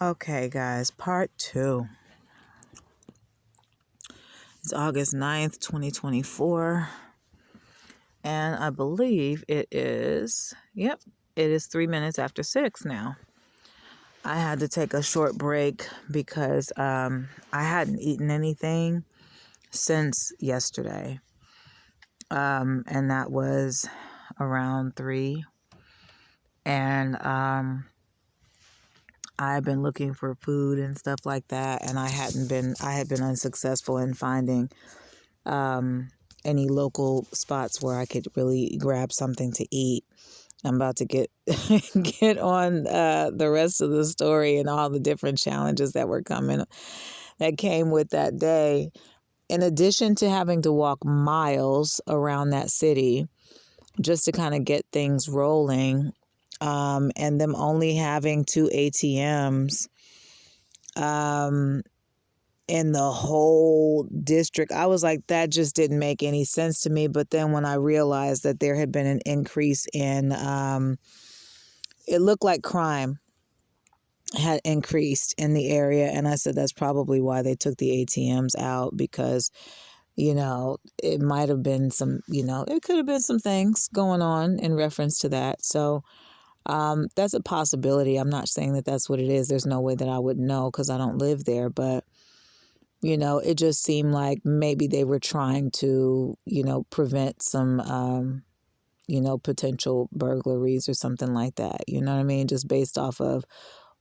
Okay, guys, part two. It's August 9th, 2024. And I believe it is 3 minutes after 6 now. I had to take a short break because I hadn't eaten anything since yesterday. And that was around 3. And I've been looking for food and stuff like that, and I had been unsuccessful in finding any local spots where I could really grab something to eat. I'm about to get get on the rest of the story and all the different challenges that came with that day. In addition to having to walk miles around that city just to kind of get things rolling, and them only having 2 ATMs in the whole district. I was like, that just didn't make any sense to me. But then when I realized that there had been an increase in, it looked like crime had increased in the area. And I said, that's probably why they took the ATMs out, because, it might have been it could have been some things going on in reference to that. So that's a possibility. I'm not saying that that's what it is. There's no way that I would know because I don't live there. But it just seemed like maybe they were trying to, prevent some, potential burglaries or something like that. You know what I mean? Just based off of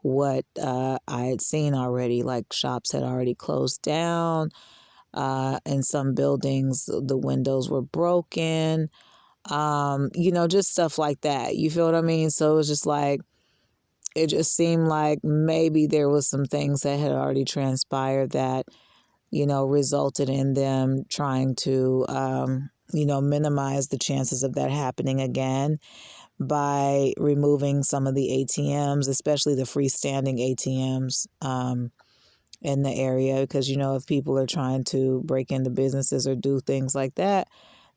what I had seen already, like shops had already closed down. In some buildings, the windows were broken. Just stuff like that. You feel what I mean? So it was just like, it just seemed like maybe there was some things that had already transpired that resulted in them trying to, minimize the chances of that happening again by removing some of the ATMs, especially the freestanding ATMs in the area. Because, if people are trying to break into businesses or do things like that,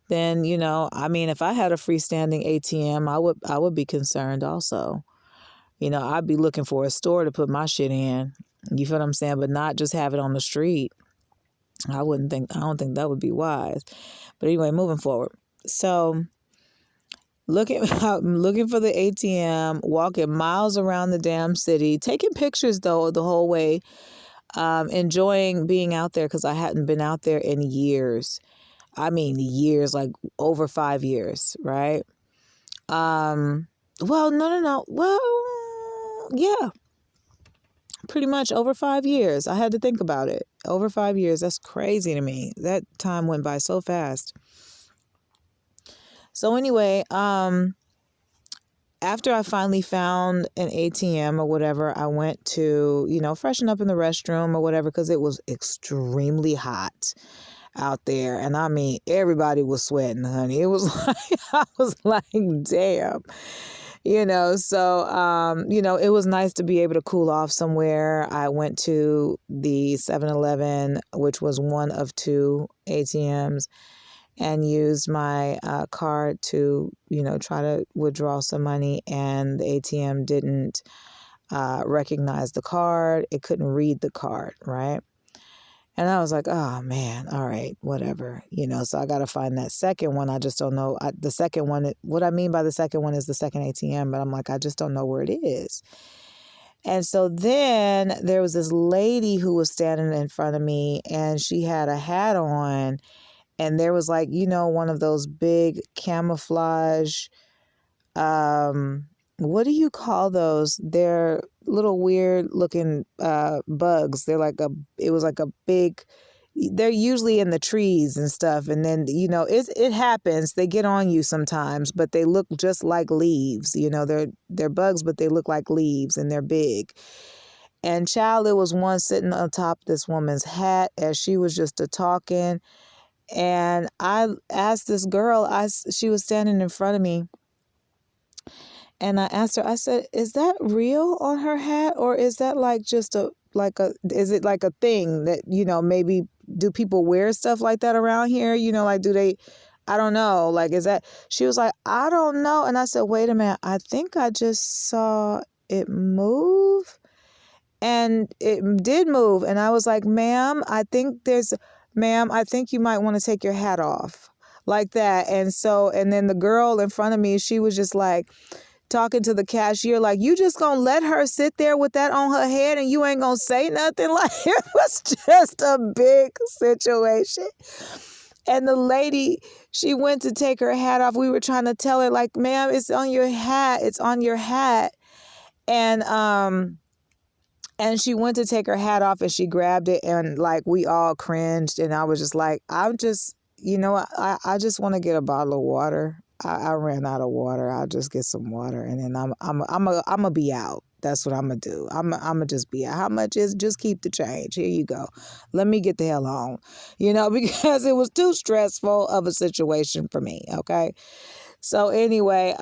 then, if I had a freestanding ATM, I would be concerned also. I'd be looking for a store to put my shit in. You feel what I'm saying? But not just have it on the street. I don't think that would be wise. But anyway, moving forward. So looking for the ATM, walking miles around the damn city, taking pictures though the whole way, enjoying being out there because I hadn't been out there in years. I mean years, like over 5 years, right? Well, no. Well, yeah. Pretty much over 5 years. I had to think about it. Over 5 years. That's crazy to me. That time went by so fast. So anyway, after I finally found an ATM or whatever, I went to, freshen up in the restroom or whatever, because it was extremely hot out there. And I mean, everybody was sweating, honey. It was like, I was like, damn. So, it was nice to be able to cool off somewhere. I went to the 7-Eleven, which was one of 2 ATMs, and used my card to, try to withdraw some money. And the ATM didn't recognize the card. It couldn't read the card, right? And I was like, oh, man, all right, whatever, so I got to find that second one. I just don't know. The second one, what I mean by the second one is the second ATM, but I'm like, I just don't know where it is. And so then there was this lady who was standing in front of me, and she had a hat on, and there was like, one of those big camouflage, what do you call those? They're little weird looking bugs. It was like a big, they're usually in the trees and stuff. And then, it happens. They get on you sometimes, but they look just like leaves. They're bugs, but they look like leaves, and they're big. And child, there was one sitting on top of this woman's hat as she was just talking. And I asked this girl, she was standing in front of me, and I asked her, I said, is that real on her hat? Or is that like just is it like a thing that, maybe do people wear stuff like that around here? Like, do they, I don't know. Like, is that, she was like, I don't know. And I said, wait a minute, I think I just saw it move. And it did move. And I was like, ma'am, I think you might want to take your hat off, like that. And then the girl in front of me, she was just like talking to the cashier, like, you just gonna let her sit there with that on her head and you ain't gonna say nothing? Like, it was just a big situation. And the lady, she went to take her hat off. We were trying to tell her, like, ma'am, it's on your hat. It's on your hat. And she went to take her hat off and she grabbed it, and like we all cringed. And I was just like, I'm just, I just want to get a bottle of water. I ran out of water. I'll just get some water, and then I'm gonna be out. That's what I'm gonna do. I'm gonna just be out. How much is? Just keep the change. Here you go. Let me get the hell on, because it was too stressful of a situation for me. Okay. So anyway,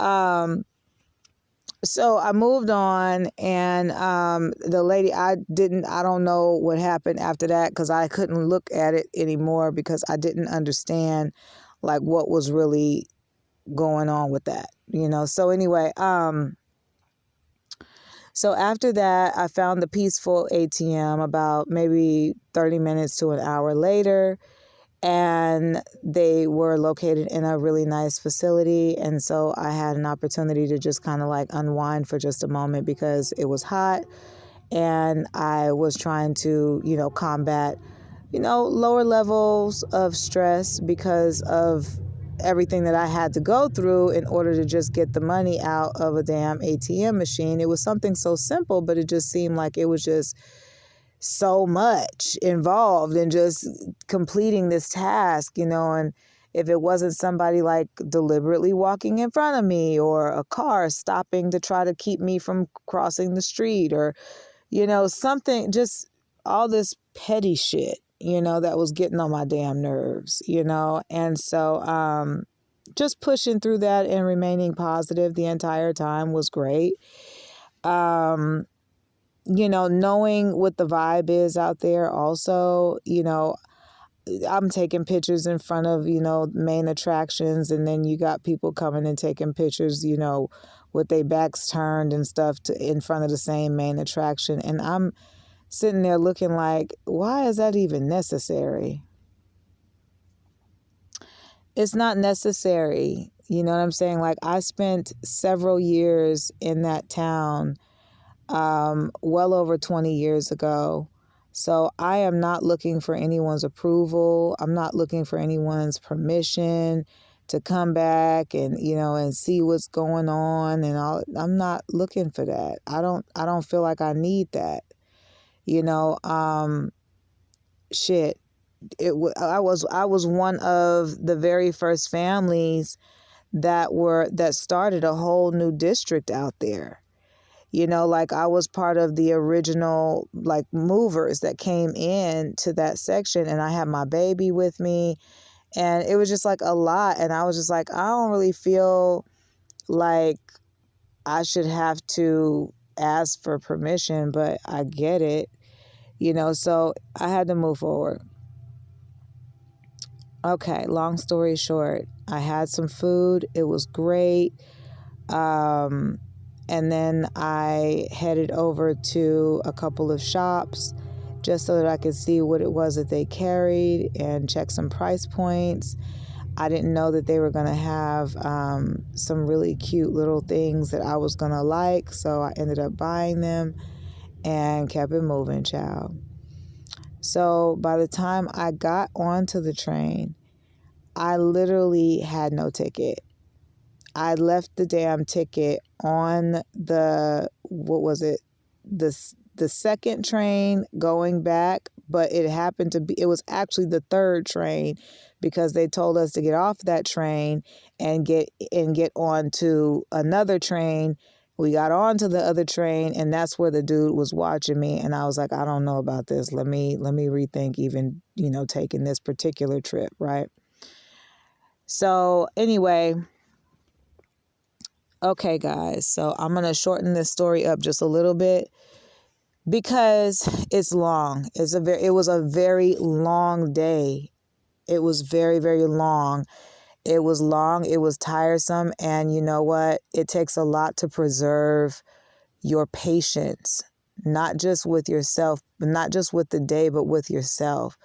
so I moved on, and the lady, I don't know what happened after that, because I couldn't look at it anymore because I didn't understand like what was really going on with that, So anyway, so after that, I found the peaceful ATM about maybe 30 minutes to an hour later. And they were located in a really nice facility. And so I had an opportunity to just kind of like unwind for just a moment because it was hot. And I was trying to, combat, lower levels of stress because of everything that I had to go through in order to just get the money out of a damn ATM machine. It was something so simple, but it just seemed like it was just so much involved in just completing this task, and if it wasn't somebody like deliberately walking in front of me or a car stopping to try to keep me from crossing the street or, something, just all this petty shit, that was getting on my damn nerves, and so just pushing through that and remaining positive the entire time was great. Knowing what the vibe is out there also, I'm taking pictures in front of, main attractions, and then you got people coming and taking pictures, with their backs turned and stuff in front of the same main attraction. And I'm sitting there looking like, why is that even necessary? It's not necessary. You know what I'm saying? Like, I spent several years in that town, well over 20 years ago. So I am not looking for anyone's approval. I'm not looking for anyone's permission to come back and, and see what's going on and all. I'm not looking for that. I don't feel like I need that. Shit. I was one of the very first families that started a whole new district out there. Like I was part of the original like movers that came in to that section, and I had my baby with me, and it was just like a lot. And I was just like, I don't really feel like I should have to ask for permission, but I get it, so I had to move forward. Okay, long story short, I had some food. It was great. And then I headed over to a couple of shops just so that I could see what it was that they carried and check some price points. I didn't know that they were going to have some really cute little things that I was going to like. So I ended up buying them and kept it moving, child. So by the time I got onto the train, I literally had no ticket. I left the damn ticket on the second train going back, but it was actually the third train because they told us to get off that train and get on to another train. We got on to the other train, and that's where the dude was watching me, and I was like, I don't know about this. Let me rethink even, taking this particular trip, right? So anyway, okay, guys, so I'm going to shorten this story up just a little bit because it's long. It was a very long day. It was very, very long. It was long. It was tiresome. And you know what? It takes a lot to preserve your patience not just with yourself, not just with the day, but with yourself,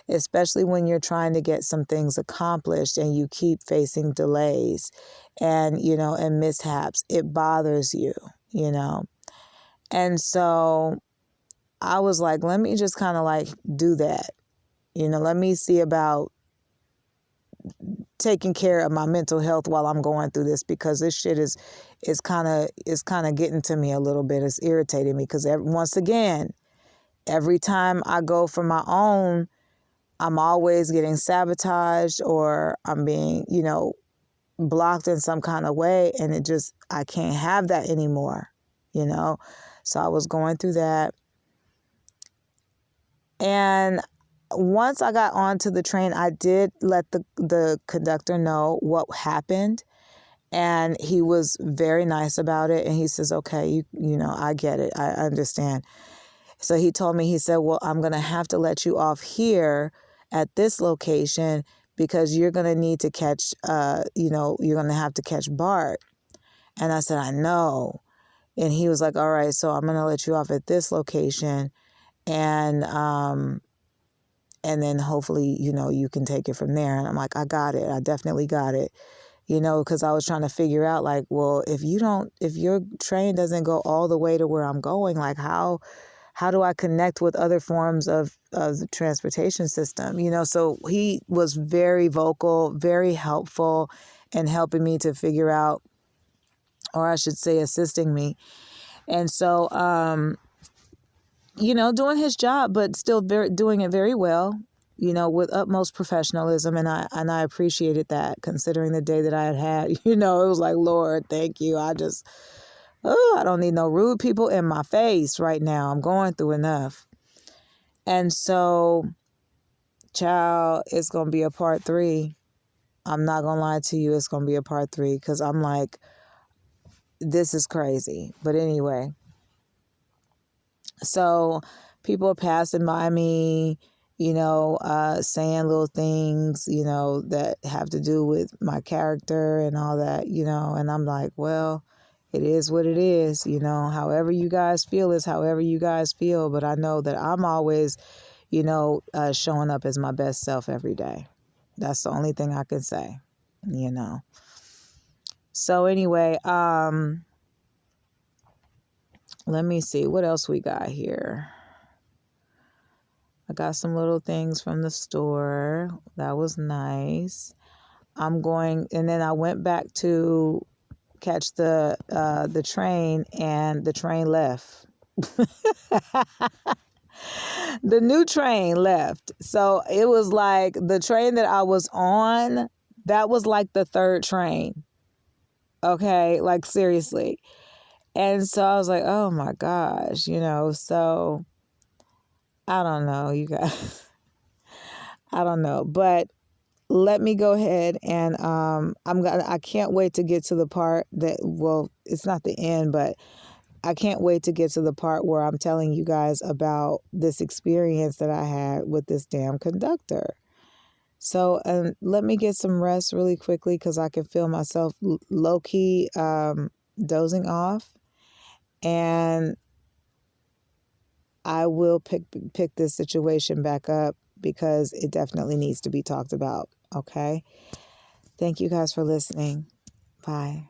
especially when you're trying to get some things accomplished and you keep facing delays and, and mishaps. It bothers you, you know. And so I was like, let me just kind of like do that. Let me see about taking care of my mental health while I'm going through this, because this shit is kind of getting to me a little bit. It's irritating me because once again, every time I go for my own, I'm always getting sabotaged or I'm being, blocked in some kind of way. And I can't have that anymore, So I was going through that. And once I got onto the train, I did let the conductor know what happened. And he was very nice about it. And he says, okay, I get it. I understand. So he told me, he said, well, I'm going to have to let you off here at this location because you're going to need to catch, you're going to have to catch Bart. And I said, I know. And he was like, all right, so I'm going to let you off at this location. And then hopefully, you can take it from there. And I'm like, I got it. I definitely got it. Because I was trying to figure out like, well, if your train doesn't go all the way to where I'm going, like how do I connect with other forms of the transportation system? So he was very vocal, very helpful in helping me to figure out, or I should say assisting me. And so, doing his job, but still doing it very well, with utmost professionalism. And I appreciated that, considering the day that I had. It was like, Lord, thank you. I don't need no rude people in my face right now. I'm going through enough. And so, child, it's going to be a part 3. I'm not going to lie to you. It's going to be a part 3 because I'm like, this is crazy. But anyway, so people are passing by me, saying little things, that have to do with my character and all that, and I'm like, well, it is what it is, however you guys feel is however you guys feel. But I know that I'm always, showing up as my best self every day. That's the only thing I can say, So anyway, let me see what else we got here. I got some little things from the store. That was nice. And then I went back to catch the train, and the train left. The new train left. So it was like the train that I was on, that was like the 3rd train. Okay, like seriously. And so I was like, oh my gosh, so I don't know, you guys. I don't know, but let me go ahead and I can't wait to get to the part that, well, it's not the end, but I can't wait to get to the part where I'm telling you guys about this experience that I had with this damn conductor. So let me get some rest really quickly because I can feel myself low-key dozing off. And I will pick this situation back up because it definitely needs to be talked about. Okay? Thank you guys for listening. Bye.